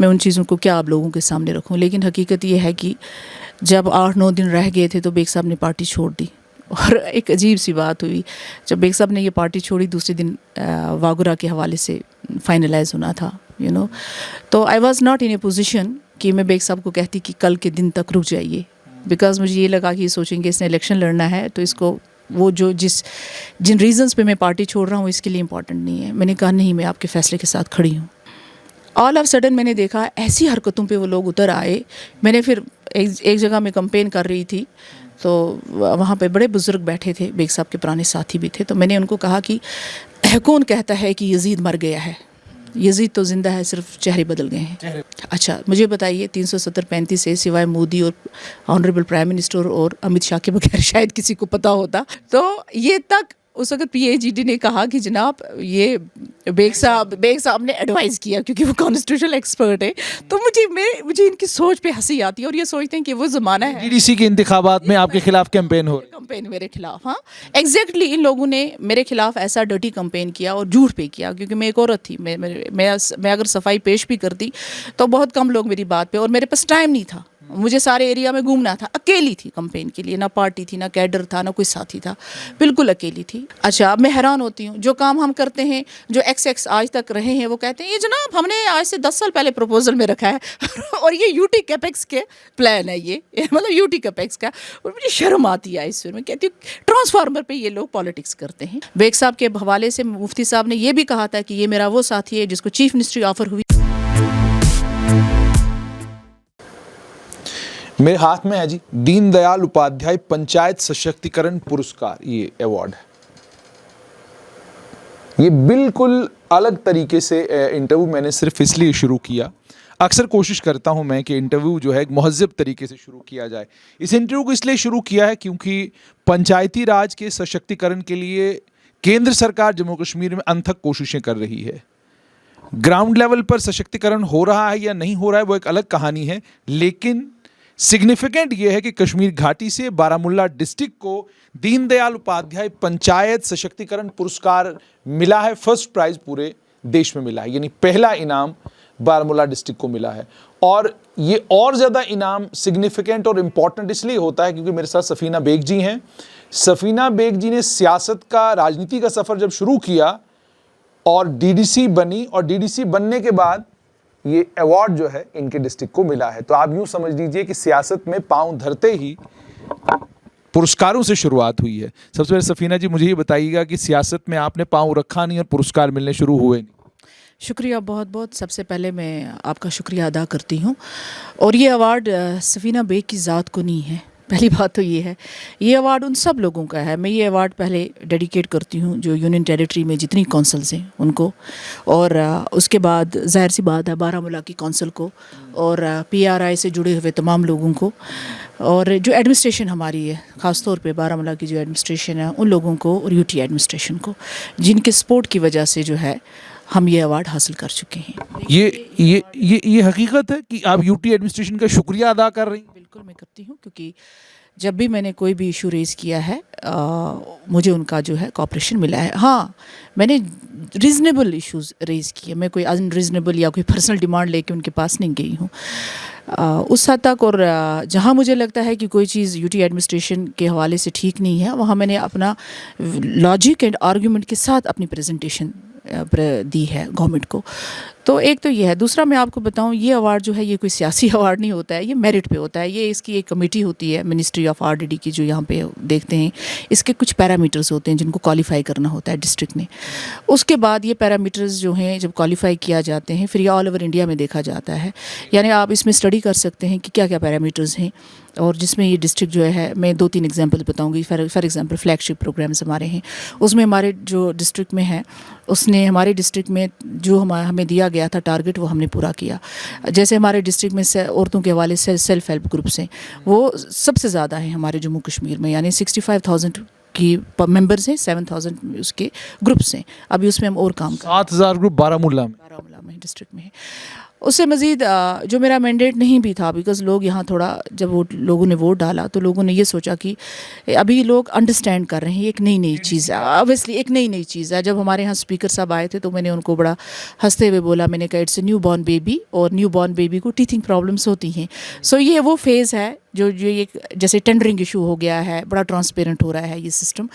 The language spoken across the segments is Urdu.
میں ان چیزوں کو کیا آپ لوگوں کے سامنے رکھوں. لیکن حقیقت یہ ہے کہ جب 8-9 دن رہ گئے تھے تو بیگ صاحب نے پارٹی چھوڑ دی. اور ایک عجیب سی بات ہوئی, جب بیگ صاحب نے یہ پارٹی چھوڑی دوسرے دن واگرا کے حوالے سے فائنلائز ہونا تھا تو I was not in a position کہ میں بیگ صاحب کو کہتی کہ کل کے دن تک رک جائیے, بیکاز مجھے یہ لگا کہ یہ سوچیں گے اس نے الیکشن لڑنا ہے تو اس کو وہ جن ریزنس پہ میں پارٹی چھوڑ رہا ہوں اس کے لیے امپورٹنٹ نہیں ہے. میں نے کہا نہیں, میں آپ کے فیصلے کے ساتھ کھڑی ہوں. آل آف سڈن میں نے دیکھا ایسی حرکتوں پہ وہ لوگ اتر آئے. میں نے پھر ایک جگہ میں کمپین کر رہی تھی تو وہاں پہ بڑے بزرگ بیٹھے تھے, بیگ صاحب کے پرانے ساتھی بھی تھے, تو میں نے ان کو کہا کہ کون کہتا ہے کہ یزید مر گیا ہے؟ یزید تو زندہ ہے, صرف چہرے بدل گئے ہیں. اچھا مجھے بتائیے 370-35 سے سوائے مودی اور آنریبل پرائم منسٹر اور امت شاہ کے بغیر شاید کسی کو پتہ ہوتا. تو یہ تک اس وقت پی ایچ ڈی نے کہا کہ جناب یہ بیگ صاحب نے ایڈوائز کیا کیونکہ وہ کانسٹیٹیوشنل ایکسپرٹ ہے. تو مجھے ان کی سوچ پہ ہنسی آتی ہے اور یہ سوچتے ہیں کہ وہ زمانہ ہے. ڈی ڈی سی کے انتخابات میں آپ کے خلاف کیمپین میرے خلاف, ہاں ایگزیکٹلی ان لوگوں نے میرے خلاف ایسا ڈرٹی کمپین کیا اور جھوٹ پہ کیا, کیونکہ میں ایک عورت تھی. میں اگر صفائی پیش بھی کرتی تو بہت کم لوگ میری بات پہ, اور میرے پاس ٹائم نہیں تھا, مجھے سارے ایریا میں گھومنا تھا. اکیلی تھی کمپین کے لیے, نہ پارٹی تھی, نہ کیڈر تھا, نہ کوئی ساتھی تھا, بالکل اکیلی تھی. اچھا اب میں حیران ہوتی ہوں, جو کام ہم کرتے ہیں, جو ایکس آج تک رہے ہیں, وہ کہتے ہیں یہ جناب ہم نے آج سے 10 سال پہلے پروپوزل میں رکھا ہے اور یہ یو ٹی کیپیکس کے پلان ہے, یہ مطلب یو ٹی کیپیکس کا. اور مجھے شرم آتی ہے اس میں کہتی ہوں ٹرانسفارمر پہ یہ لوگ پالیٹکس کرتے ہیں. بیگ صاحب کے حوالے سے مفتی صاحب نے یہ بھی کہا تھا کہ یہ میرا وہ ساتھی ہے جس کو چیف منسٹری آفر ہوئی. میرے ہاتھ میں ہے جی دین دیال اپادھیائے پنچایت سشکتیکرن پرسکار, یہ ایوارڈ ہے. یہ بالکل الگ طریقے سے انٹرویو میں نے صرف اس لیے شروع کیا, اکثر کوشش کرتا ہوں میں کہ انٹرویو جو ہے ایک مہذب طریقے سے شروع کیا جائے. اس انٹرویو کو اس لیے شروع کیا ہے کیونکہ پنچایتی راج کے سشکتیکرن کے لیے کیندر سرکار جموں کشمیر میں انتھک کوششیں کر رہی ہے. گراؤنڈ لیول پر سشکتیکرن ہو رہا ہے یا نہیں ہو رہا ہے وہ ایک الگ کہانی ہے, لیکن سگنیفیکنٹ یہ ہے کہ کشمیر گھاٹی سے بارہمولہ ڈسٹرکٹ کو دین دیال اپادھیائے پنچایت سشکتیکرن پرسکار ملا ہے. فرسٹ پرائز پورے دیش میں ملا ہے, یعنی پہلا انعام بارہمولہ ڈسٹرکٹ کو ملا ہے. اور یہ اور زیادہ انعام سگنیفیکنٹ اور امپورٹنٹ اس لیے ہوتا ہے کیونکہ میرے ساتھ سفینہ بیگ جی ہیں. سفینہ بیگ جی نے سیاست کا, راجنیتی کا سفر جب شروع کیا اور ڈی ڈی سی بنی, اور ڈی ڈی سی بننے کے بعد یہ ایوارڈ جو ہے ان کے ڈسٹرکٹ کو ملا ہے. تو آپ یوں سمجھ لیجئے کہ سیاست میں پاؤں دھرتے ہی پرسکاروں سے شروعات ہوئی ہے. سب سے پہلے سفینہ جی مجھے یہ بتائیے گا کہ سیاست میں آپ نے پاؤں رکھا نہیں اور پرسکار ملنے شروع ہوئے نہیں. شکریہ بہت بہت. سب سے پہلے میں آپ کا شکریہ ادا کرتی ہوں, اور یہ ایوارڈ سفینہ بیگ کی ذات کو نہیں ہے. پہلی بات تو یہ ہے, یہ ایوارڈ ان سب لوگوں کا ہے. میں یہ ایوارڈ پہلے ڈیڈیکیٹ کرتی ہوں جو یونین ٹیریٹری میں جتنی کونسلز ہیں ان کو, اور اس کے بعد ظاہر سی بات ہے بارہمولہ کی کونسل کو, اور پی آر آئی سے جڑے ہوئے تمام لوگوں کو, اور جو ایڈمنسٹریشن ہماری ہے خاص طور پہ بارہمولہ کی جو ایڈمنسٹریشن ہے ان لوگوں کو, اور یو ٹی ایڈمنسٹریشن کو, جن کے سپورٹ کی وجہ سے جو ہے ہم یہ ایوارڈ حاصل کر چکے ہیں. یہ حقیقت ہے کہ آپ یو ٹی ایڈمنسٹریشن کا شکریہ ادا کر رہی ہیں؟ بالکل میں کرتی ہوں, کیونکہ جب بھی میں نے کوئی بھی ایشو ریز کیا ہے مجھے ان کا جو ہے کوآپریشن ملا ہے. ہاں میں نے ریزنیبل ایشوز ریز کیے, میں کوئی ان ریزنیبل یا کوئی پرسنل ڈیمانڈ لے کے ان کے پاس نہیں گئی ہوں اس حد تک. اور جہاں مجھے لگتا ہے کہ کوئی چیز یو ٹی ایڈمنسٹریشن کے حوالے سے ٹھیک نہیں ہے وہاں میں نے اپنا لاجک اینڈ آرگیومنٹ کے ساتھ اپنی پریزنٹیشن دی ہے گورنمنٹ کو. تو ایک تو یہ ہے. دوسرا میں آپ کو بتاؤں, یہ ایوارڈ جو ہے یہ کوئی سیاسی ایوارڈ نہیں ہوتا ہے, یہ میرٹ پہ ہوتا ہے. یہ اس کی ایک کمیٹی ہوتی ہے ministry of R D D کی جو یہاں پہ دیکھتے ہیں. اس کے کچھ پیرامیٹرز ہوتے ہیں جن کو کوالیفائی کرنا ہوتا ہے ڈسٹرکٹ نے. اس کے بعد یہ پیرامیٹرز جو ہیں جب کوالیفائی کیا جاتے ہیں پھر یہ آل اوور انڈیا میں دیکھا جاتا ہے. یعنی آپ اس میں اسٹڈی کر سکتے ہیں کہ کیا کیا پیرامیٹرز ہیں, اور جس میں یہ ڈسٹرکٹ جو ہے, میں 2-3 ایگزامپل بتاؤں گی. For example flagship programs ہمارے ہیں, اس میں ہمارے جو ڈسٹرکٹ میں ہے اس نے ہمارے ڈسٹرکٹ میں جو ہمیں دیا گیا تھا ٹارگٹ وہ ہم نے پورا کیا. جیسے ہمارے ڈسٹرکٹ میں عورتوں کے حوالے سے سیلف ہیلپ گروپس ہیں, وہ سب سے زیادہ ہیں ہمارے جموں کشمیر میں, یعنی 65,000 کی ممبرز ہیں, 7,000 اس کے گروپس ہیں. ابھی اس میں ہم اور کام 7,000 گروپ بارہمولہ میں ڈسٹرکٹ میں ہے. اس سے مزید جو میرا مینڈیٹ نہیں بھی تھا، بیکاز لوگ یہاں تھوڑا جب لوگوں نے ووٹ ڈالا تو لوگوں نے یہ سوچا کہ ابھی لوگ انڈرسٹینڈ کر رہے ہیں، یہ ایک نئی چیز ہے، اوبیسلی ایک نئی چیز ہے. جب ہمارے یہاں اسپیکر صاحب آئے تھے تو میں نے ان کو بڑا ہنستے ہوئے بولا، میں نے کہا it's a newborn baby, اور نیو بورن بیبی کو ٹیتھنگ پرابلمس ہوتی ہیں. سو یہ وہ فیز ہے جو یہ جیسے ٹینڈرنگ ایشو ہو گیا ہے، بڑا ٹرانسپیرنٹ ہو رہا ہے یہ سسٹم.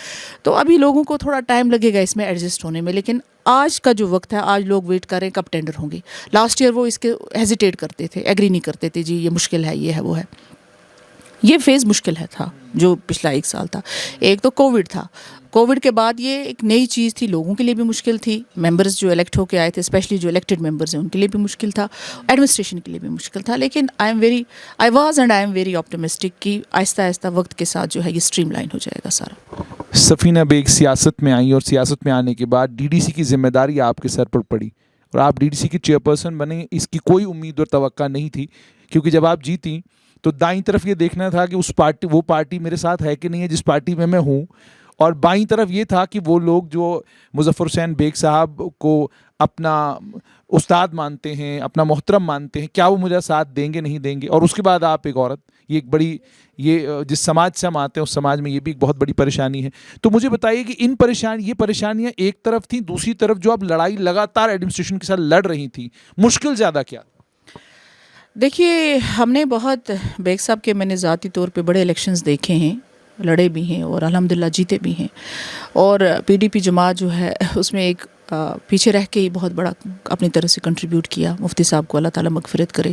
تو ابھی لوگوں کو تھوڑا ٹائم لگے گا اس میں ایڈجسٹ ہونے میں، لیکن آج کا جو وقت ہے، آج لوگ ویٹ کر رہے ہیں کب ٹینڈر ہوں گے. لاسٹ ایئر وہ اس کے ہیزیٹیٹ کرتے تھے، ایگری نہیں کرتے تھے، جی یہ مشکل ہے، یہ ہے وہ ہے. یہ فیز مشکل ہے تھا جو پچھلا 1 سال تھا. ایک تو کووڈ تھا، کووڈ کے بعد یہ ایک نئی چیز تھی، لوگوں کے لیے بھی مشکل تھی، ممبرز جو الیکٹ ہو کے آئے تھے، اسپیشلی جو الیکٹڈ ممبرز ہیں ان کے لیے بھی مشکل تھا، ایڈمنسٹریشن کے لیے بھی مشکل تھا. لیکن I was and I am very optimistic کہ آہستہ آہستہ وقت کے ساتھ جو ہے یہ اسٹریم لائن ہو جائے گا سارا. سفینہ بیگ سیاست میں آئیں اور سیاست میں آنے کے بعد ڈی ڈی سی کی ذمہ داری آپ کے سر پر پڑی اور آپ ڈی ڈی سی کی چیئرپرسن بنے. اس کی کوئی امید اور توقع نہیں تھی، کیونکہ جب آپ جیتیں تو دائیں طرف یہ دیکھنا تھا کہ وہ پارٹی میرے ساتھ ہے کہ نہیں ہے جس پارٹی میں میں ہوں، اور بائیں طرف یہ تھا کہ وہ لوگ جو مظفر حسین بیگ صاحب کو اپنا استاد مانتے ہیں، اپنا محترم مانتے ہیں، کیا وہ مجھے ساتھ دیں گے نہیں دیں گے. اور اس کے بعد آپ ایک عورت، یہ ایک بڑی، یہ جس سماج سے ہم آتے ہیں اس سماج میں یہ بھی ایک بہت بڑی پریشانی ہے. تو مجھے بتائیے کہ یہ پریشانیاں ایک طرف تھیں، دوسری طرف جو آپ لڑائی لگاتار ایڈمنسٹریشن کے ساتھ لڑ رہی تھیں، مشکل زیادہ کیا؟ دیکھیے، ہم نے بہت بیگ صاحب کے، میں نے ذاتی طور پہ بڑے الیکشنز دیکھے ہیں، لڑے بھی ہیں اور الحمدللہ جیتے بھی ہیں. اور پی ڈی پی جماعت جو ہے اس میں ایک پیچھے رہ کے ہی بہت بڑا اپنی طرح سے کنٹریبیوٹ کیا. مفتی صاحب کو اللہ تعالیٰ مغفرت کرے.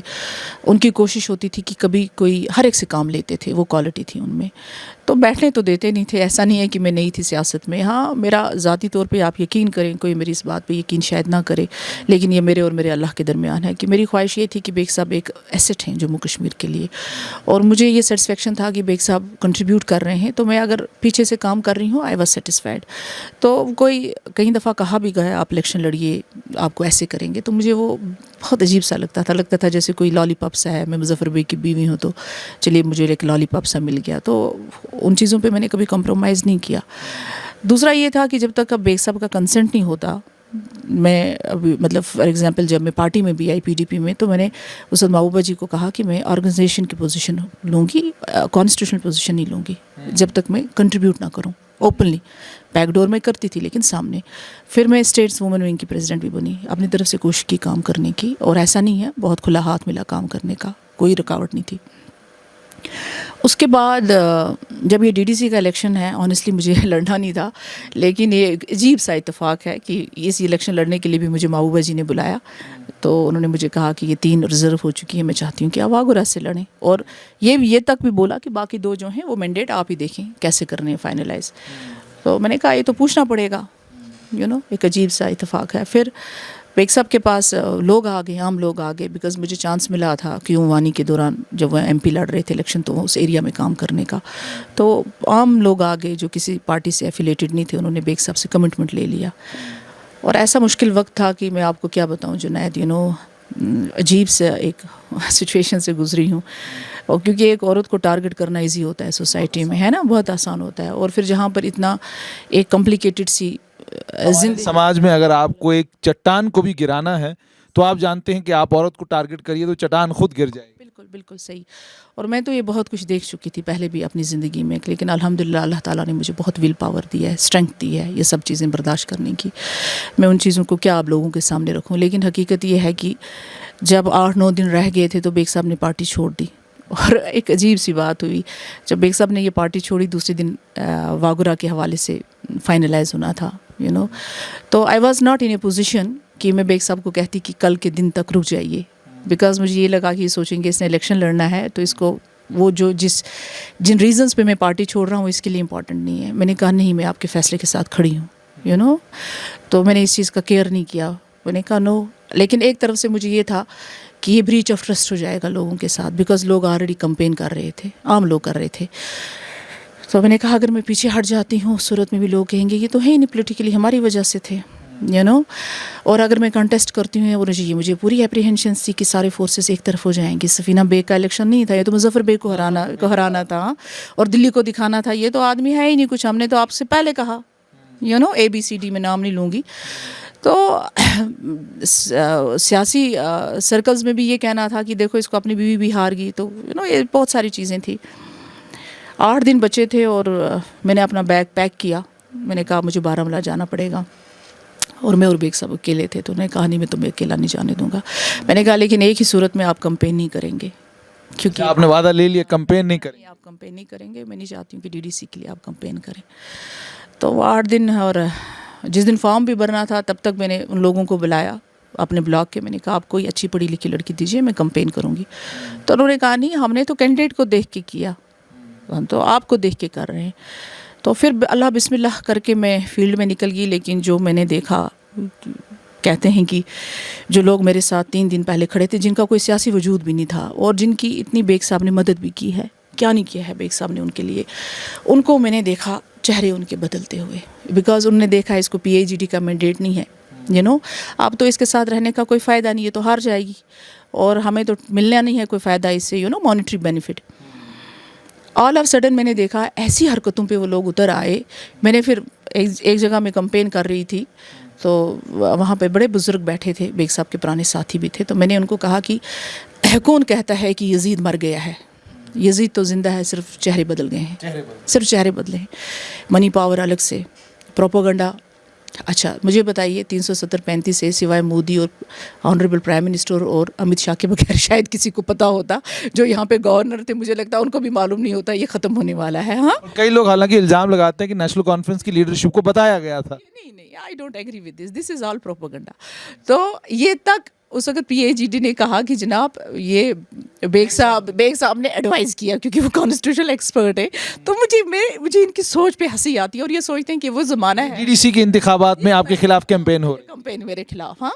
ان کی کوشش ہوتی تھی کہ کبھی کوئی ہر ایک سے کام لیتے تھے، وہ کوالٹی تھی ان میں. تو بیٹھنے تو دیتے نہیں تھے. ایسا نہیں ہے کہ میں نہیں تھی سیاست میں. ہاں، میرا ذاتی طور پہ آپ یقین کریں، کوئی میری اس بات پہ یقین شاید نہ کرے، لیکن یہ میرے اور میرے اللہ کے درمیان ہے کہ میری خواہش یہ تھی کہ بیگ صاحب ایک ایسٹ ہیں جموں کشمیر کے لیے، اور مجھے یہ سیٹسفیکشن تھا کہ بیگ صاحب کنٹریبیوٹ کر رہے ہیں، تو میں اگر پیچھے سے کام کر رہی ہوں آئی واز سیٹسفائڈ. تو کوئی کئی دفعہ کہا بھی گیا آپ الیکشن لڑیے، آپ کو ایسے کریں گے، تو مجھے وہ بہت عجیب سا لگتا تھا جیسے کوئی لالی پاپ سا ہے. میں مظفر بیگ کی بیوی ہوں تو چلیے مجھے ایک لالی پاپ سا مل گیا. تو ان چیزوں پہ میں نے کبھی کمپرومائز نہیں کیا. دوسرا یہ تھا کہ جب تک اب بیگ صاحب کا کنسنٹ نہیں ہوتا، میں ابھی مطلب فار ایگزامپل جب میں پارٹی میں بھی آئی پی ڈی پی میں، تو میں نے استاد محبوبہ جی کو کہا کہ میں آرگنائزیشن کی پوزیشن لوں گی، کانسٹیٹیوشنل پوزیشن نہیں لوں گی جب تک میں کنٹریبیوٹ نہ کروں اوپنلی. بیک ڈور میں کرتی تھی لیکن سامنے. پھر میں اسٹیٹس وومن ونگ کی پریزیڈنٹ بھی بنی، اپنی طرف سے کوشش کی کام کرنے کی، اور ایسا نہیں ہے، بہت کھلا ہاتھ ملا کام کرنے کا، کوئی رکاوٹ نہیں تھی. اس کے بعد جب یہ ڈی ڈی سی کا الیکشن ہے، آنیسٹلی مجھے لڑنا نہیں تھا، لیکن یہ ایک عجیب سا اتفاق ہے کہ اس الیکشن لڑنے کے لیے بھی مجھے محبوبہ جی نے بلایا. تو انہوں نے مجھے کہا کہ یہ 3 ریزرو ہو چکی ہیں، میں چاہتی ہوں کہ آپ واگورہ سے لڑیں، اور یہ تک بھی بولا کہ باقی 2 جو ہیں وہ مینڈیٹ آپ ہی دیکھیں کیسے کرنے ہیں فائنلائز. تو میں نے کہا یہ تو پوچھنا پڑے گا، ایک عجیب سا اتفاق ہے. پھر بیگ صاحب کے پاس لوگ آ گئے، عام لوگ آ گئے، بیکاز مجھے چانس ملا تھا کیوں وانی کے دوران جب وہ ایم پی لڑ رہے تھے الیکشن، تو اس ایریا میں کام کرنے کا. تو عام لوگ آ گئے جو کسی پارٹی سے ایفیلیٹڈ نہیں تھے، انہوں نے بیگ صاحب سے کمٹمنٹ لے لیا. اور ایسا مشکل وقت تھا کہ میں آپ کو کیا بتاؤں جنید، عجیب سے ایک سچویشن سے گزری ہوں. اور کیونکہ ایک عورت کو ٹارگٹ کرنا ایزی ہوتا ہے سوسائٹی میں، ہے نا، بہت آسان ہوتا ہے. اور پھر جہاں پر اتنا ایک کمپلیکیٹڈ سی سماج میں اگر آپ کو ایک چٹان کو بھی گرانا ہے تو آپ جانتے ہیں کہ آپ عورت کو ٹارگٹ کریے تو چٹان خود گر جائے گی. بالکل صحیح. اور میں تو یہ بہت کچھ دیکھ چکی تھی پہلے بھی اپنی زندگی میں، لیکن الحمدللہ اللہ تعالیٰ نے مجھے بہت ول پاور دیا ہے، اسٹرینتھ دی ہے یہ سب چیزیں برداشت کرنے کی. میں ان چیزوں کو کیا آپ لوگوں کے سامنے رکھوں، لیکن حقیقت یہ ہے کہ جب 8-9 دن رہ گئے تھے تو بیگ صاحب نے پارٹی چھوڑ دی. اور ایک عجیب سی بات ہوئی، جب بیگ صاحب نے یہ پارٹی چھوڑی، دوسرے دن واگورہ کے حوالے سے فائنلائز ہونا تھا، تو I was not in a position کہ میں بیگ صاحب کو کہتی کہ کل کے دن تک رک جائیے، بیکاز مجھے یہ لگا کہ یہ سوچیں گے اس نے الیکشن لڑنا ہے تو اس کو وہ جن ریزنس پہ میں پارٹی چھوڑ رہا ہوں اس کے لیے امپورٹنٹ نہیں ہے. میں نے کہا نہیں، میں آپ کے فیصلے کے ساتھ کھڑی ہوں، تو میں نے اس چیز کا کیئر نہیں کیا. میں نے کہا نو. لیکن ایک طرف سے مجھے یہ تھا کہ یہ بریچ آف ٹرسٹ ہو جائے گا لوگوں کے ساتھ، بیکاز لوگ آلریڈی کمپین کر رہے تھے، عام لوگ کر رہے تھے. تو میں نے کہا اگر میں پیچھے ہٹ جاتی ہوں اس صورت میں بھی لوگ کہیں گے یہ تو ہے ہی نہیں پولیٹیکلی، ہماری وجہ سے تھے، اور اگر میں کنٹیسٹ کرتی ہوں اور مجھے پوری اپریہنشنس تھی کہ سارے فورسز ایک طرف ہو جائیں گے. سفینہ بیگ کا الیکشن نہیں تھا، یہ تو مظفر بیگ کو ہرانا تھا اور دلی کو دکھانا تھا یہ تو آدمی ہے ہی نہیں کچھ، ہم نے تو آپ سے پہلے کہا ABCD میں نام نہیں لوں گی. تو سیاسی سرکلز میں بھی یہ کہنا تھا کہ دیکھو اس کو اپنی بیوی بھی ہار گئی، تو یہ بہت ساری چیزیں تھیں. 8 دن بچے تھے اور میں نے اپنا بیگ پیک کیا. میں نے کہا مجھے بارہمولہ جانا پڑے گا، اور میں اور بیگ صاحب اکیلے تھے. تو انہوں نے کہا نہیں میں تمہیں اکیلا نہیں جانے دوں گا. میں نے کہا لیکن ایک ہی صورت میں آپ کمپین نہیں کریں گے، کیونکہ آپ نے وعدہ لے لیا کمپین نہیں کریں. آپ کمپین نہیں کریں گے. میں نہیں چاہتی ہوں کہ DDC کے لیے آپ کمپین کریں. تو وہ 8 دن، اور جس دن فارم بھی بھرنا تھا تب تک میں نے ان لوگوں کو بلایا اپنے بلاک کے. میں نے کہا آپ کوئی اچھی پڑھی لکھی لڑکی دیجیے، میں کمپین کروں گی. تو انہوں نے کہا نہیں ہم نے تو کینڈیڈیٹ کو دیکھ کے کیا، ہم تو آپ کو دیکھ کے کر رہے ہیں. تو پھر اللہ بسم اللہ کر کے میں فیلڈ میں نکل گئی. لیکن جو میں نے دیکھا، کہتے ہیں کہ جو لوگ میرے ساتھ 3 دن پہلے کھڑے تھے، جن کا کوئی سیاسی وجود بھی نہیں تھا، اور جن کی اتنی بیگ صاحب نے مدد بھی کی ہے، کیا نہیں کیا ہے بیگ صاحب نے ان کے لیے، ان کو میں نے دیکھا چہرے ان کے بدلتے ہوئے. بیکاز انہوں نے دیکھا اس کو PAGD کا مینڈیٹ نہیں ہے، اب تو اس کے ساتھ رہنے کا کوئی فائدہ نہیں ہے، تو ہار جائے گی، اور ہمیں تو ملنا نہیں ہے کوئی فائدہ اس سے، monetary benefit. All of sudden میں نے دیکھا ایسی حرکتوں پہ وہ لوگ اتر آئے. میں نے پھر ایک جگہ میں کمپین کر رہی تھی، تو وہاں پہ بڑے بزرگ بیٹھے تھے، بیگ صاحب کے پرانے ساتھی بھی تھے. تو میں نے ان کو کہا کہ کون کہتا ہے کہ یزید مر گیا ہے؟ یزید تو زندہ ہے، صرف چہرے بدل گئے ہیں، صرف چہرے بدلے ہیں. منی پاور الگ سے، پروپوگنڈا. اچھا مجھے بتائیے 370-35 سے سوائے مودی اور آنریبل پرائم منسٹر اور امت شاہ کے بغیر شاید کسی کو پتہ ہوتا. جو یہاں پہ گورنر تھے مجھے لگتا ہے ان کو بھی معلوم نہیں ہوتا یہ ختم ہونے والا ہے. ہاں کئی لوگ حالانکہ الزام لگاتے ہیں کہ نیشنل کانفرنس کی لیڈرشپ کو بتایا گیا تھا. نہیں I don't agree with this is all propaganda. تو یہ تک اس وقت PAGD نے کہا کہ جناب یہ بیگ صاحب نے ایڈوائز کیا، کیونکہ وہ کانسٹیٹیوشنل ایکسپرٹ ہے. تو مجھے ان کی سوچ پہ ہنسی آتی ہے، اور یہ سوچتے ہیں کہ وہ زمانہ ہے. DDC کے انتخابات میں آپ کے خلاف کیمپین ہو رہا ہے. کمپین میرے خلاف، ہاں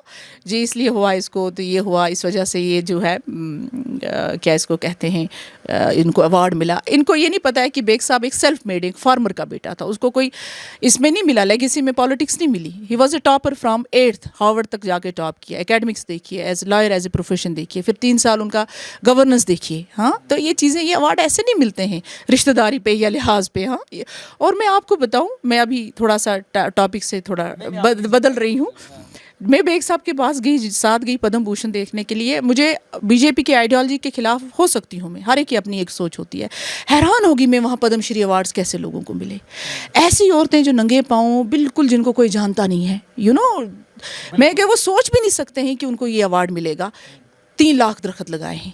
جی اس لیے ہوا اس کو، تو یہ ہوا اس وجہ سے یہ جو ہے کیا اس کو کہتے ہیں، ان کو ایوارڈ ملا. ان کو یہ نہیں پتا ہے کہ بیگ صاحب ایک سیلف میڈ ایک فارمر کا بیٹا تھا، اس کو کوئی اس میں نہیں ملا، لیگیسی میں پالیٹکس نہیں ملی. He was a topper from 8th Harvard تک جا کے ٹاپ کیا. اکیڈمکس دیکھیے، as lawyer as a profession دیکھیے، پھر 3 سال ان کا گورننس دیکھیے. ہاں تو یہ چیزیں، یہ ایوارڈ ایسے نہیں ملتے ہیں رشتہ داری پہ یا لحاظ پہ. ہاں اور میں آپ کو بتاؤں، میں ابھی تھوڑا سا ٹاپک سے تھوڑا بدل رہی ہوں. میں بیگ صاحب کے پاس ساتھ گئی پدم بھوشن دیکھنے کے لیے. مجھے BJP کی آئیڈیالوجی کے خلاف ہو سکتی ہوں، میں ہر ایک کی اپنی ایک سوچ ہوتی ہے. حیران ہوگی میں وہاں پدم شری ایوارڈز کیسے لوگوں کو ملے. ایسی عورتیں جو ننگے پاؤں بالکل، جن کو کوئی جانتا نہیں ہے، میں کہ وہ سوچ بھی نہیں سکتے ہیں کہ ان کو یہ ایوارڈ ملے گا. 3 لاکھ درخت لگائے ہیں.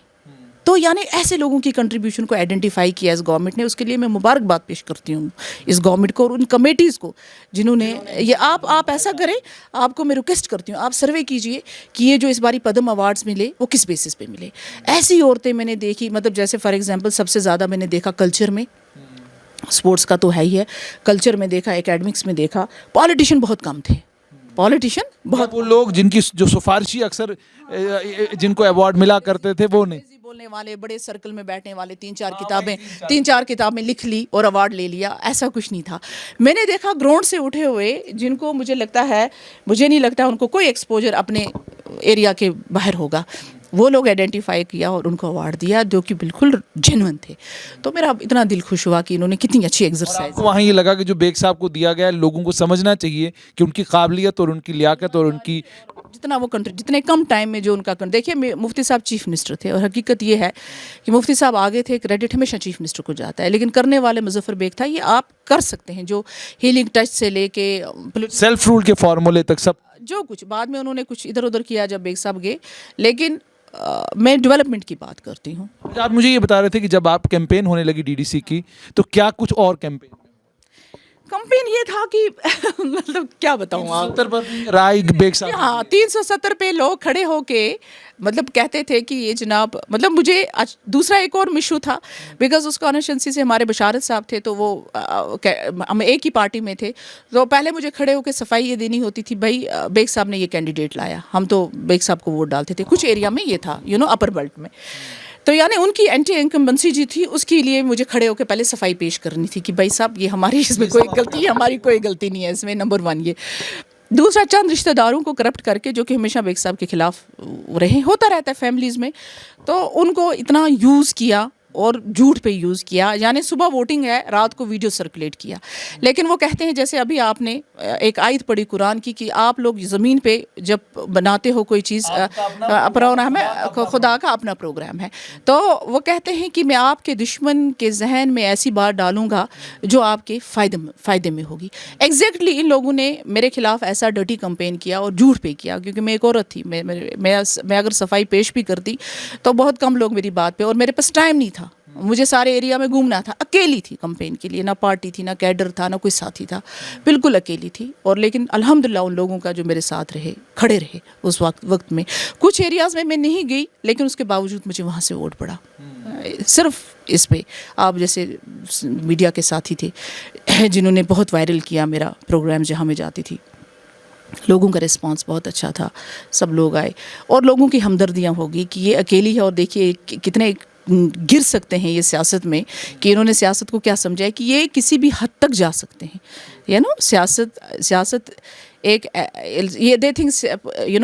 تو یعنی ایسے لوگوں کی کنٹریبیوشن کو آئیڈینٹیفائی کیا اس گورنمنٹ نے. اس کے لیے میں مبارکباد پیش کرتی ہوں اس گورنمنٹ کو اور ان کمیٹیز کو جنہوں نے یہ. آپ ایسا کریں، آپ کو میں ریکویسٹ کرتی ہوں، آپ سروے کیجئے کہ یہ جو اس باری پدم ایوارڈز ملے وہ کس بیسس پہ ملے. ایسی عورتیں میں نے دیکھی، مطلب جیسے فار ایگزامپل سب سے زیادہ میں نے دیکھا کلچر میں، اسپورٹس کا تو ہے ہی ہے، کلچر میں دیکھا، اکیڈمکس میں دیکھا. پالیٹیشین بہت کم تھے. پالیٹیشین بہت، وہ لوگ جن کی جو سفارشی اکثر جن کو ایوارڈ ملا کرتے تھے وہ نہیں. بولنے والے، بڑے سرکل میں بیٹھنے والے، 3-4 کتابیں لکھ لی اور ایوارڈ لے لیا، ایسا کچھ نہیں تھا. میں نے دیکھا گراؤنڈ سے اٹھے ہوئے جن کو مجھے نہیں لگتا ان کو کوئی ایکسپوجر اپنے ایریا کے باہر ہوگا، وہ لوگ آئیڈینٹیفائی کیا اور ان کو ایوارڈ دیا جو کہ بالکل جینوئن تھے. تو میرا اتنا دل خوش ہوا کہ انہوں نے کتنی اچھی ایکسرسائز. وہاں یہ لگا کہ جو بیگ صاحب کو دیا گیا ہے لوگوں کو سمجھنا چاہیے کہ ان کی قابلیت اور ان کی لیاقت اور ان کی جتنے کم ٹائم میں جو ان کا دیکھیے. مفتی صاحب چیف منسٹر تھے، اور حقیقت یہ ہے کہ مفتی صاحب آگے تھے، کریڈٹ ہمیشہ چیف منسٹر کو جاتا ہے، لیکن کرنے والے مظفر بیگ تھا. یہ آپ کر سکتے ہیں، جو ہیلنگ ٹچ سے لے کے سیلف رول کے فارمولے تک سب جو کچھ. بعد میں انہوں نے کچھ ادھر ادھر کیا جب بیگ صاحب گئے، لیکن میں ڈیولپمنٹ کی بات کرتی ہوں. آپ مجھے یہ بتا رہے تھے کہ جب آپ کیمپین ہونے لگی DDC کی تو کیا کچھ اور کیمپین یہ تھا کہ مطلب کیا بتاؤں آپ، رائے بیگ صاحب. ہاں 370 پہ لوگ کھڑے ہو کے مطلب کہتے تھے کہ یہ جناب، مطلب مجھے دوسرا ایک اور مشو تھا، بیکاز اس کانسٹیٹوئنسی سے ہمارے بشارت صاحب تھے، تو وہ ہم ایک ہی پارٹی میں تھے. تو پہلے مجھے کھڑے ہو کے صفائی یہ دینی ہوتی تھی، بھائی بیگ صاحب نے یہ کینڈیڈیٹ لایا، ہم تو بیگ صاحب کو ووٹ ڈالتے تھے. کچھ ایریا میں یہ تھا اپر بیلٹ میں، تو یعنی ان کی اینٹی انکمبنسی جو تھی اس کے لیے مجھے کھڑے ہو کے پہلے صفائی پیش کرنی تھی کہ بھائی صاحب یہ ہماری اس میں کوئی غلطی ہے، ہماری کوئی غلطی نہیں ہے اس میں. نمبر 1 یہ. دوسرا، چند رشتہ داروں کو کرپٹ کر کے، جو کہ ہمیشہ بیگ صاحب کے خلاف رہے، ہوتا رہتا ہے فیملیز میں، تو ان کو اتنا یوز کیا اور جھوٹ پہ یوز کیا. یعنی صبح ووٹنگ ہے, رات کو ویڈیو سرکولیٹ کیا. لیکن وہ کہتے ہیں جیسے ابھی آپ نے ایک آیت پڑھی قرآن کی کہ آپ لوگ زمین پہ جب بناتے ہو کوئی چیز, پروگرام ہے, خدا کا اپنا پروگرام ہے, تو وہ کہتے ہیں کہ میں آپ کے دشمن کے ذہن میں ایسی بات ڈالوں گا جو آپ کے فائدے میں ہوگی. ایگزیکٹلی ان لوگوں نے میرے خلاف ایسا ڈرٹی کمپین کیا اور جھوٹ پہ کیا, کیونکہ میں ایک عورت تھی. میں اگر صفائی پیش بھی کرتی تو بہت کم لوگ میری بات پہ, اور میرے پاس ٹائم نہیں تھا, مجھے سارے ایریا میں گھومنا تھا. اکیلی تھی کمپین کے لیے, نہ پارٹی تھی, نہ کیڈر تھا, نہ کوئی ساتھی تھا, بالکل اکیلی تھی. اور لیکن الحمدللہ ان لوگوں کا جو میرے ساتھ رہے, کھڑے رہے اس وقت میں. کچھ ایریاز میں نہیں گئی, لیکن اس کے باوجود مجھے وہاں سے ووٹ پڑا. صرف اس پہ آپ جیسے میڈیا کے ساتھی تھے جنہوں نے بہت وائرل کیا میرا پروگرام جہاں میں جاتی تھی. لوگوں کا رسپانس بہت اچھا تھا, سب لوگ آئے, اور لوگوں کی ہمدردیاں ہوگی کہ یہ اکیلی ہے. اور دیکھیے کتنے گر سکتے ہیں یہ سیاست میں, کہ انہوں نے سیاست کو کیا سمجھا ہے کہ یہ کسی بھی حد تک جا سکتے ہیں. سیاست ایک یہ they think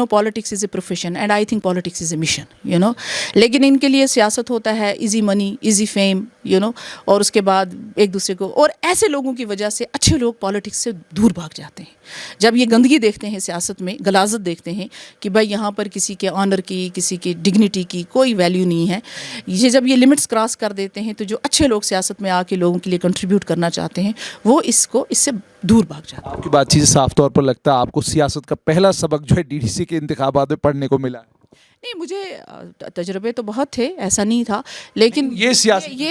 politics is a profession, and I think politics is a mission. لیکن ان کے لیے سیاست ہوتا ہے ایزی منی, ایزی فیم, اور اس کے بعد ایک دوسرے کو, اور ایسے لوگوں کی وجہ سے اچھے لوگ پالیٹکس سے دور بھاگ جاتے ہیں. جب یہ گندگی دیکھتے ہیں سیاست میں, غلاظت دیکھتے ہیں کہ بھائی یہاں پر کسی کے آنر کی, کسی کی ڈگنیٹی کی کوئی ویلیو نہیں ہے, جب یہ لمٹس کراس کر دیتے ہیں, تو جو اچھے لوگ سیاست میں آ کے لوگوں کے لیے کنٹریبیوٹ کرنا چاہتے ہیں وہ اس سے دور بھاگ جاتے ہیں. آپ کی بات چیت صاف طور پر لگتا ہے آپ کو سیاست کا پہلا سبق جو ہے DDC کے انتخابات میں پڑھنے کو ملا ہے. نہیں, مجھے تجربے تو بہت تھے, ایسا نہیں تھا, لیکن یہ سیاست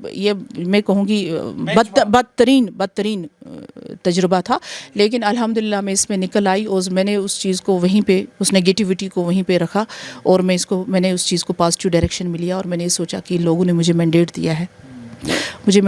یہ میں کہوں گی بدترین تجربہ تھا. لیکن الحمدللہ میں اس میں نکل آئی, اور میں نے اس چیز کو وہیں پہ, اس نیگیٹیوٹی کو وہیں پہ رکھا, اور میں نے اس چیز کو پازیٹیو ڈائریکشن میں لیا. اور میں نے سوچا کہ لوگوں نے مجھے مینڈیٹ دیا ہے, مجھے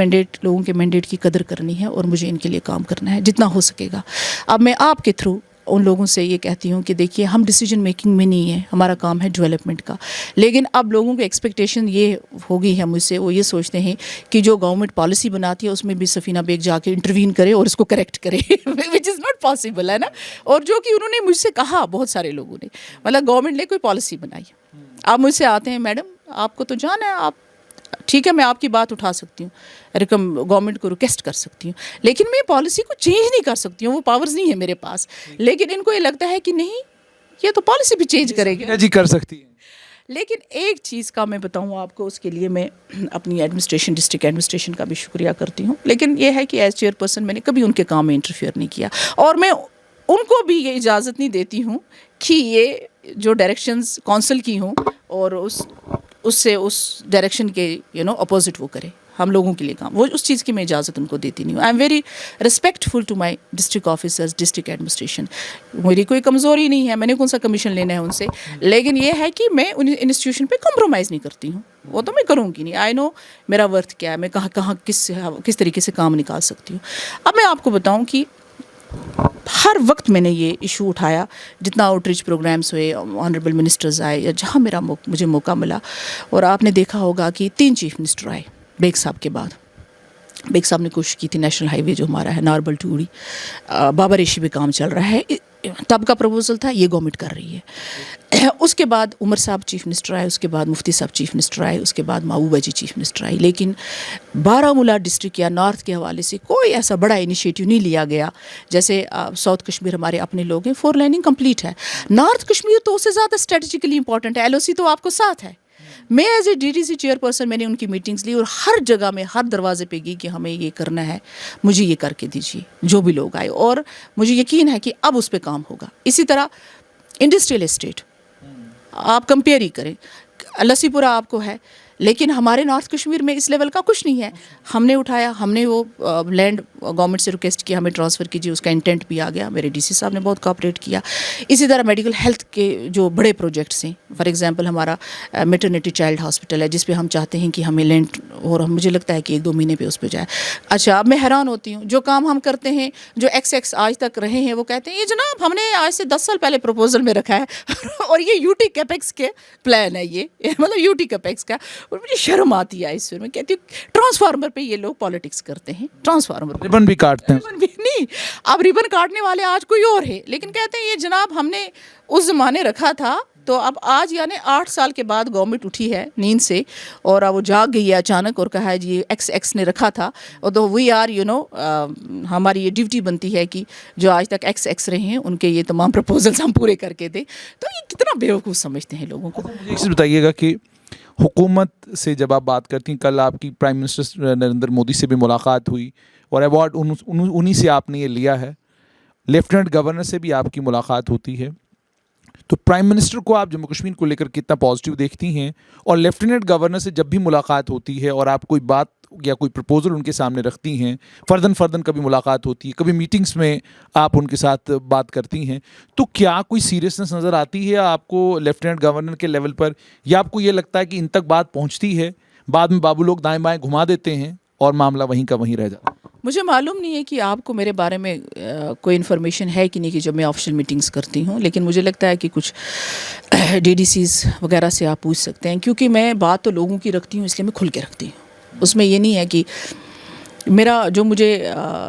لوگوں کے مینڈیٹ کی قدر کرنی ہے, اور مجھے ان کے لیے کام کرنا ہے جتنا ہو سکے گا. اب میں آپ کے تھرو ان لوگوں سے یہ کہتی ہوں کہ دیکھیے ہم ڈیسیجن میکنگ میں نہیں ہیں, ہمارا کام ہے ڈیولپمنٹ کا. لیکن اب لوگوں کی ایکسپیکٹیشن یہ ہو گئی ہے مجھ سے, وہ یہ سوچتے ہیں کہ جو گورنمنٹ پالیسی بناتی ہے اس میں بھی سفینہ بیگ جا کے انٹروین کرے اور اس کو کریکٹ کرے, وچ از ناٹ پاسبل, ہے نا. اور جو کہ انہوں نے مجھ سے کہا, بہت سارے لوگوں نے, مطلب گورنمنٹ نے کوئی پالیسی بنائی, آپ مجھ سے آتے ہیں میڈم آپ کو تو جانا ہے, آپ ٹھیک ہے میں آپ کی بات اٹھا سکتی ہوں, گورنمنٹ کو ریکویسٹ کر سکتی ہوں, لیکن میں پالیسی کو چینج نہیں کر سکتی ہوں, وہ پاورز نہیں ہے میرے پاس. لیکن ان کو یہ لگتا ہے کہ نہیں, یہ تو پالیسی بھی چینج کرے گا. جی کر سکتی ہیں. لیکن ایک چیز کا میں بتاؤں آپ کو, اس کے لیے میں اپنی ڈسٹرکٹ ایڈمنسٹریشن کا بھی شکریہ کرتی ہوں. لیکن یہ ہے کہ ایز چیئر پرسن میں نے کبھی ان کے کام میں انٹرفیئر نہیں کیا, اور میں ان کو بھی یہ اجازت نہیں دیتی ہوں کہ یہ جو ڈائریکشنز کونسل کی ہوں اور اس ڈائریکشن کے اپوزٹ وہ کرے. ہم لوگوں کے لیے کام, وہ اس چیز کی میں اجازت ان کو دیتی نہیں ہوں. I am very respectful to my district officers, district administration. میری کوئی کمزوری نہیں ہے, میں نے کون سا کمیشن لینا ہے ان سے, لیکن یہ ہے کہ میں ان انسٹیٹیوشن پہ کمپرومائز نہیں کرتی ہوں, وہ تو میں کروں گی نہیں. آئی نو میرا ورتھ کیا ہے, میں کہاں کس طریقے سے کام نکال سکتی ہوں. اب میں آپ کو بتاؤں کہ ہر وقت میں نے یہ ایشو اٹھایا, جتنا آؤٹ ریچ پروگرامس ہوئے, آنریبل منسٹرز آئے, یا جہاں مجھے موقع ملا. اور آپ نے دیکھا ہوگا کہ 3 چیف منسٹر آئے بیگ صاحب کے بعد. بیگ صاحب نے کوشش کی تھی نیشنل ہائی وے جو ہمارا ہے ناربل ٹو اڑی, بابا ریشی پہ کام چل رہا ہے, تب کا پروپوزل تھا, یہ گورنمنٹ کر رہی ہے. اس کے بعد عمر صاحب چیف منسٹر آئے, اس کے بعد مفتی صاحب چیف منسٹر آئے, اس کے بعد محبوبہ جی چیف منسٹر آئی. لیکن بارہمولہ ڈسٹرکٹ یا نارتھ کے حوالے سے کوئی ایسا بڑا انیشیٹو نہیں لیا گیا. جیسے ساؤتھ کشمیر ہمارے اپنے لوگ ہیں, 4 لائننگ کمپلیٹ ہے. نارتھ کشمیر تو اس سے زیادہ اسٹریٹجیکلی امپورٹنٹ ہے, LOC تو آپ کو ساتھ ہے. میں as a DDC chair person میں نے ان کی میٹنگز لی, اور ہر جگہ میں ہر دروازے پہ گئی کہ ہمیں یہ کرنا ہے, مجھے یہ کر کے دیجیے, جو بھی لوگ آئے. اور مجھے یقین ہے کہ اب اس پہ کام ہوگا. اسی طرح انڈسٹریل اسٹیٹ آپ کمپیئر ہی کریں, لسی پورہ آپ کو ہے, لیکن ہمارے نارتھ کشمیر میں اس لیول کا کچھ نہیں ہے. ہم نے اٹھایا, ہم نے وہ لینڈ گورنمنٹ سے ریکویسٹ کیا ہمیں ٹرانسفر کیجیے, اس کا انٹینٹ بھی آ گیا, میرے DC صاحب نے بہت کوآپریٹ کیا. اسی طرح میڈیکل ہیلتھ کے جو بڑے پروجیکٹس ہیں, فار ایگزامپل ہمارا میٹرنیٹی چائلڈ ہاسپٹل ہے, جس پہ ہم چاہتے ہیں کہ ہمیں لینڈ, اور مجھے لگتا ہے کہ 1-2 مہینے پہ اس پہ جائے. اچھا, اب میں حیران ہوتی ہوں, جو کام ہم کرتے ہیں, جو ایکس آج تک رہے ہیں, وہ کہتے ہیں یہ جناب ہم نے آج سے 10 سال پہلے پروپوزل میں رکھا ہے, اور یہ UT کیپیکس کے پلان ہے, یہ مطلب UT کیپیکس کا. اور مجھے شرم آتی ہے اس میں, کہتی ہوں ٹرانسفارمر پہ یہ لوگ پالیٹکس کرتے ہیں, ٹرانسفارمر ربن بھی کاٹتے ہیں. ربن بھی نہیں, اب ربن کاٹنے والے آج کوئی اور ہے, لیکن کہتے ہیں یہ جناب ہم نے اس زمانے رکھا تھا تو اب آج یعنی 8 سال کے بعد گورنمنٹ اٹھی ہے نیند سے اور اب وہ جاگ گئی ہے اچانک اور کہا ہے جی ایکس نے رکھا تھا، اور تو وی آر ہماری یہ ڈیوٹی بنتی ہے کہ جو آج تک ایکس رہے ہیں ان کے یہ تمام پرپوزلس ہم پورے کر کے دیں. تو یہ کتنا بیوقوف سمجھتے ہیں لوگوں کو. مجھے ایک چیز بتائیے گا کہ حکومت سے جب آپ بات کرتی ہیں، کل آپ کی پرائم منسٹر نریندر مودی سے بھی ملاقات ہوئی اور ایوارڈ انہی سے آپ نے یہ لیا ہے، لیفٹیننٹ گورنر سے بھی آپ کی ملاقات ہوتی ہے، تو پرائم منسٹر کو آپ جموں کشمیر کو لے کر کتنا پازیٹیو دیکھتی ہیں؟ اور لیفٹیننٹ گورنر سے جب بھی ملاقات ہوتی ہے اور آپ کوئی بات یا کوئی پرپوزل ان کے سامنے رکھتی ہیں، فرداً کبھی ملاقات ہوتی ہے، کبھی میٹنگز میں آپ ان کے ساتھ بات کرتی ہیں، تو کیا کوئی سیریسنس نظر آتی ہے آپ کو لیفٹیننٹ گورنر کے لیول پر، یا آپ کو یہ لگتا ہے کہ ان تک بات پہنچتی ہے، بعد میں بابو لوگ دائیں بائیں گھما دیتے ہیں اور معاملہ وہیں کا وہیں رہ جاتا ہے؟ مجھے معلوم نہیں ہے کہ آپ کو میرے بارے میں کوئی انفارمیشن ہے کہ نہیں کہ جب میں آفیشیل میٹنگز کرتی ہوں، لیکن مجھے لگتا ہے کہ کچھ ڈی ڈی سیز وغیرہ سے آپ پوچھ سکتے ہیں، کیونکہ میں بات تو لوگوں کی رکھتی ہوں اس لیے میں کھل کے رکھتی ہوں. اس میں یہ نہیں ہے کہ میرا جو مجھے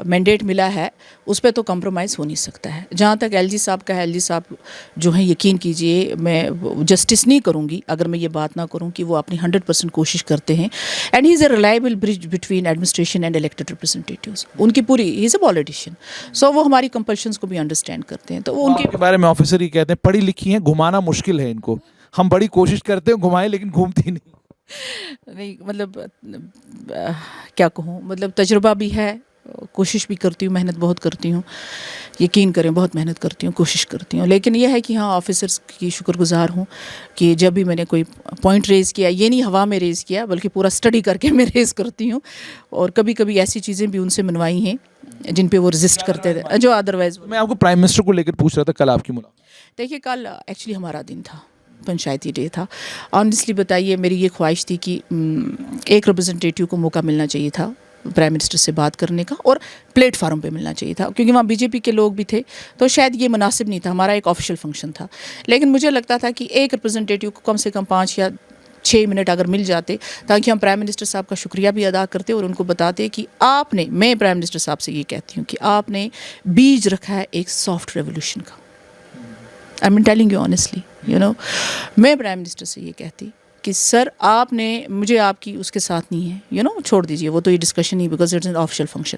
مینڈیٹ ملا ہے اس پہ تو کمپرومائز ہو نہیں سکتا ہے. جہاں تک ایل جی صاحب کا ہے، ایل جی صاحب جو ہیں یقین کیجئے میں جسٹس نہیں کروں گی اگر میں یہ بات نہ کروں کہ وہ اپنی 100% کوشش کرتے ہیں. And he is a reliable bridge between administration and elected representatives. ان کی پوری ہی از اے پالیٹیشین، سو وہ ہماری کمپلشنس کو بھی انڈرسٹینڈ کرتے ہیں. تو وہ ان کے بارے میں آفیسر ہی کہتے ہیں پڑھی لکھی ہیں، گھمانا مشکل ہے ان کو، ہم بڑی کوشش کرتے ہیں گھمائیں لیکن گھومتی نہیں. نہیں مطلب کیا کہوں، مطلب تجربہ بھی ہے، کوشش بھی کرتی ہوں، محنت بہت کرتی ہوں، یقین کریں بہت محنت کرتی ہوں، کوشش کرتی ہوں. لیکن یہ ہے کہ ہاں آفیسرس کی شکر گزار ہوں کہ جب بھی میں نے کوئی پوائنٹ ریز کیا، یہ نہیں ہوا میں ریز کیا بلکہ پورا اسٹڈی کر کے میں ریز کرتی ہوں. اور کبھی کبھی ایسی چیزیں بھی ان سے منوائی ہیں جن پہ وہ رزسٹ کرتے تھے جو ادروائز. میں آپ کو پرائم منسٹر کو لے کر پوچھ رہا تھا، کل آپ کی ملاقات؟ دیکھیے کل ایکچولی ہمارا دن تھا، پنچایتی ڈے تھا. آنیسٹلی بتائیے میری یہ خواہش تھی کہ ایک ریپرزنٹیٹیو کو موقع ملنا چاہیے تھا پرائم منسٹر سے بات کرنے کا، اور پلیٹ فارم پہ ملنا چاہیے تھا کیونکہ وہاں بی جے پی کے لوگ بھی تھے، تو شاید یہ مناسب نہیں تھا. ہمارا ایک آفیشیل فنکشن تھا، لیکن مجھے لگتا تھا کہ ایک ریپرزنٹیٹیو کو کم سے کم 5 یا 6 منٹ اگر مل جاتے تاکہ ہم پرائم منسٹر صاحب کا شکریہ بھی ادا کرتے اور ان کو بتاتے کہ آپ نے، میں پرائم منسٹر صاحب سے یہ کہتی ہوں کہ آپ نے بیج رکھا ہے ایک سافٹ ریولیوشن کا. I am telling you honestly, میں پرائم منسٹر سے یہ کہتی کہ سر آپ نے مجھے آپ کی اس کے ساتھ نہیں ہے، چھوڑ دیجئے وہ تو یہ ڈسکشن نہیں، because it's an official function.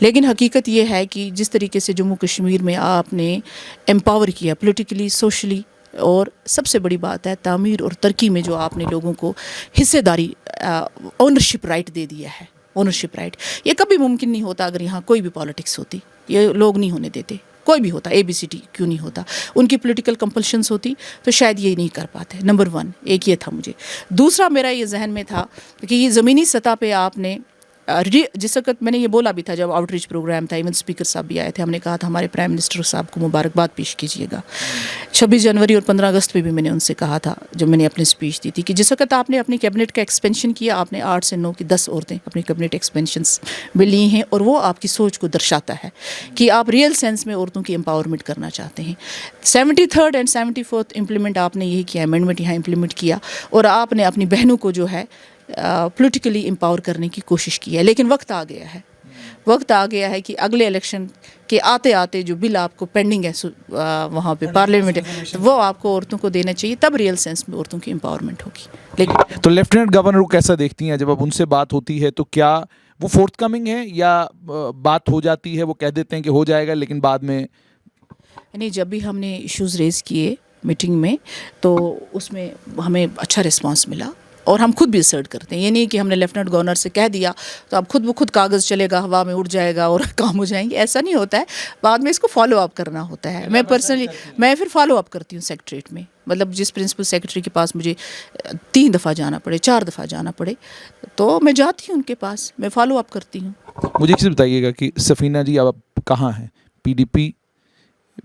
لیکن حقیقت یہ ہے کہ جس طریقے سے جموں کشمیر میں آپ نے امپاور کیا پولیٹیکلی، سوشلی، اور سب سے بڑی بات ہے تعمیر اور ترقی میں جو آپ نے لوگوں کو حصے داری، اونرشپ رائٹ دے دیا ہے. اونرشپ رائٹ یہ کبھی ممکن نہیں ہوتا اگر یہاں کوئی بھی پالیٹکس ہوتی، یہ لوگ نہیں ہونے دیتے. کوئی بھی ہوتا، اے بی سی ڈی کیوں نہیں ہوتا، ان کی پولیٹیکل کمپلشنس ہوتی تو شاید یہ نہیں کر پاتے. نمبر 1 ایک یہ تھا مجھے. دوسرا میرا یہ ذہن میں تھا کہ یہ زمینی سطح پہ آپ نے جس وقت میں نے یہ بولا بھی تھا جب آؤٹ ریچ پروگرام تھا، ایون اسپیکر صاحب بھی آئے تھے، ہم نے کہا تھا ہمارے پرائم منسٹر صاحب کو مبارکباد پیش کیجیے گا. 26 جنوری اور 15 اگست پہ بھی میں نے ان سے کہا تھا جب میں نے اپنی اسپیچ دی تھی کہ جس وقت آپ نے اپنی کیبنٹ کا ایکسپینشن کیا، آپ نے 8 سے 9 کی 10 عورتیں اپنی کیبنٹ ایکسپینشنس میں لی ہیں، اور وہ آپ کی سوچ کو درشاتا ہے کہ آپ ریئل سینس میں عورتوں کی امپاورمنٹ کرنا چاہتے ہیں. 73rd اینڈ 74th امپلیمنٹ آپ نے یہی کیا، امینڈمنٹ یہاں امپلیمنٹ کیا، اور آپ نے اپنی بہنوں کو جو ہے پولیٹیکلی امپاور کرنے کی کوشش کی ہے. لیکن وقت آ گیا ہے کہ اگلے الیکشن کے آتے آتے جو بل آپ کو پینڈنگ ہے وہاں پہ پارلیمنٹ ہے، وہ آپ کو عورتوں کو دینا چاہیے، تب ریئل سینس میں عورتوں کی امپاورمنٹ ہوگی. لیکن تو لیفٹیننٹ گورنر کو کیسا دیکھتی ہیں جب اب ان سے بات ہوتی ہے، تو کیا وہ فورتھ کمنگ ہے یا بات ہو جاتی ہے، وہ کہہ دیتے ہیں کہ ہو جائے گا لیکن بعد میں؟ یعنی جب بھی ہم نے ایشوز ریز کیے میٹنگ میں تو اس میں ہمیں اچھا رسپانس ملا، اور ہم خود بھی اسرٹ کرتے ہیں. یہ نہیں کہ ہم نے لیفٹیننٹ گورنر سے کہہ دیا تو اب خود بخود کاغذ چلے گا، ہوا میں اڑ جائے گا اور کام ہو جائیں گے، ایسا نہیں ہوتا ہے. بعد میں اس کو فالو اپ کرنا ہوتا ہے. میں پرسنلی پھر فالو اپ کرتی ہوں سیکریٹریٹ میں، مطلب جس پرنسپل سیکریٹری کے پاس مجھے 3 دفعہ جانا پڑے، 4 دفعہ جانا پڑے، تو میں جاتی ہوں ان کے پاس، میں فالو اپ کرتی ہوں. مجھے ایک چیز بتائیے گا کہ سفینہ جی آپ کہاں ہیں؟ P D P,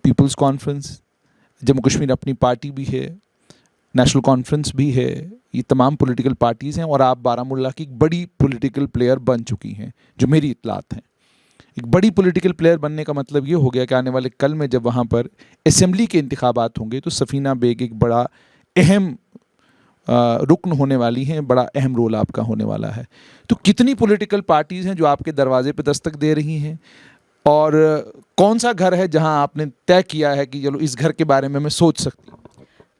People's Conference, Jammu Kashmir Apni Party بھی ہے، نیشنل کانفرنس بھی ہے، یہ تمام پولیٹیکل پارٹیز ہیں، اور آپ بارہمولہ کی ایک بڑی پولیٹیکل پلیئر بن چکی ہیں جو میری اطلاعات ہیں. ایک بڑی پولیٹیکل پلیئر بننے کا مطلب یہ ہو گیا کہ آنے والے کل میں جب وہاں پر اسمبلی کے انتخابات ہوں گے تو سفینہ بیگ ایک بڑا اہم رکن ہونے والی ہیں، بڑا اہم رول آپ کا ہونے والا ہے. تو کتنی پولیٹیکل پارٹیز ہیں جو آپ کے دروازے پہ دستک دے رہی ہیں، اور کون سا گھر ہے جہاں آپ نے طے کیا ہے کہ چلو اس گھر کے بارے میں سوچ سکتی ہوں؟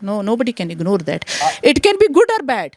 nobody can ignore that. It can be good or bad.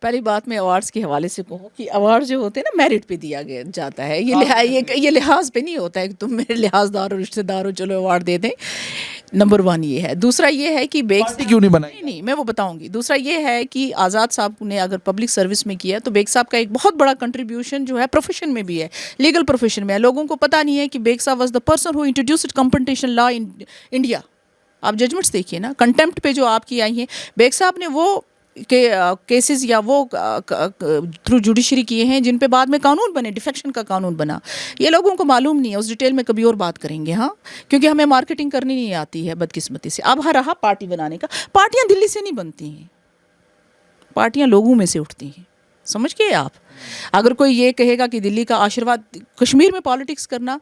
پہلی بات میں ایوارڈس کے حوالے سے کہوں کہ ایوارڈ جو ہوتے ہیں نا میرٹ پہ دیا گیا جاتا ہے, یہ لحاظ پہ نہیں ہوتا ہے کہ تم میرے لحاظ دار ہو, رشتہ دار ہو, چلو ایوارڈ دے دیں. نمبر 1 یہ ہے. دوسرا یہ ہے کہ پارٹی کیوں نہیں بنائی؟ نہیں میں وہ بتاؤں گی. دوسرا یہ ہے کہ آزاد صاحب نے اگر پبلک سروس میں کیا تو بیگ صاحب کا ایک بہت بڑا کنٹریبیوشن جو ہے پروفیشن میں بھی ہے, لیگل پروفیشن میں ہے. لوگوں کو پتہ نہیں ہے کہ بیگ صاحب was the person who introduced competition law in India. آپ ججمنٹس دیکھیے نا, کنٹمپٹ پہ جو آپ کی آئی ہیں, بیگ صاحب نے وہ کیسز یا وہ تھرو جوڈیشری کیے ہیں جن پہ بعد میں قانون بنے, ڈیفیکشن کا قانون بنا. یہ لوگوں کو معلوم نہیں ہے, اس ڈیٹیل میں کبھی اور بات کریں گے. ہاں, کیونکہ ہمیں مارکیٹنگ کرنی نہیں آتی ہے بدقسمتی سے. اب رہا پارٹی بنانے کا. پارٹیاں دلی سے نہیں بنتی ہیں, پارٹیاں لوگوں میں سے اٹھتی ہیں. سمجھ گئے آپ؟ اگر کوئی یہ کہے گا کہ دلی کا آشیرواد, کشمیر میں پالیٹکس کرنا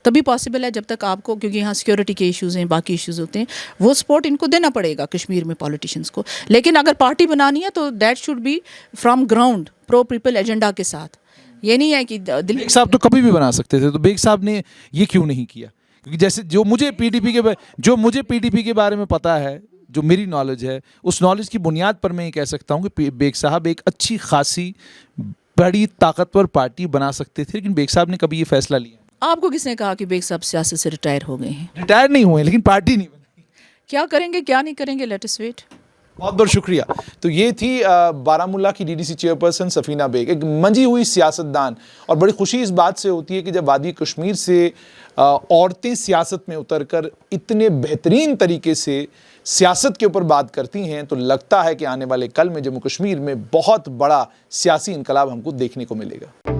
تبھی پاسبل ہے جب تک آپ کو, کیونکہ یہاں سیکیورٹی کے ایشوز ہیں, باقی ایشوز ہوتے ہیں, وہ سپورٹ ان کو دینا پڑے گا کشمیر میں پالیٹیشنز کو. لیکن اگر پارٹی بنانی ہے تو that should be from ground, pro people agenda کے ساتھ. یہ نہیں ہے کہ دلی بیگ صاحب تو کبھی بھی بنا سکتے تھے, تو بیگ صاحب نے یہ کیوں نہیں کیا؟ کیونکہ جیسے جو مجھے پی ڈی پی کے بارے میں پتا ہے, جو میری نالج ہے, اس نالج کی بنیاد پر میں یہ کہہ سکتا ہوں کہ بیگ صاحب ایک اچھی خاصی بڑی طاقتور پارٹی بنا سکتے تھے, لیکن بیگ صاحب نے کبھی یہ فیصلہ لیا. آپ کو کس نے کہا کہ بیگ صاحب سیاست سے ریٹائر ہو گئے ہیں؟ ریٹائر نہیں ہوئے, لیکن پارٹی نہیں بنی. کیا کریں گے کیا نہیں کریں گے, لیٹ اس ویٹ. بہت بہت شکریہ. تو یہ تھی بارہمولہ کی ڈی ڈی سی چیئرپرسن سفینہ بیگ, ایک منجھی ہوئی سیاستدان. اور بڑی خوشی اس بات سے ہوتی ہے کہ جب وادی کشمیر سے عورتیں سیاست میں اتر کر اتنے بہترین طریقے سے سیاست کے اوپر بات کرتی ہیں, تو لگتا ہے کہ آنے والے کل میں جموں کشمیر میں بہت بڑا سیاسی انقلاب ہم کو دیکھنے کو ملے گا.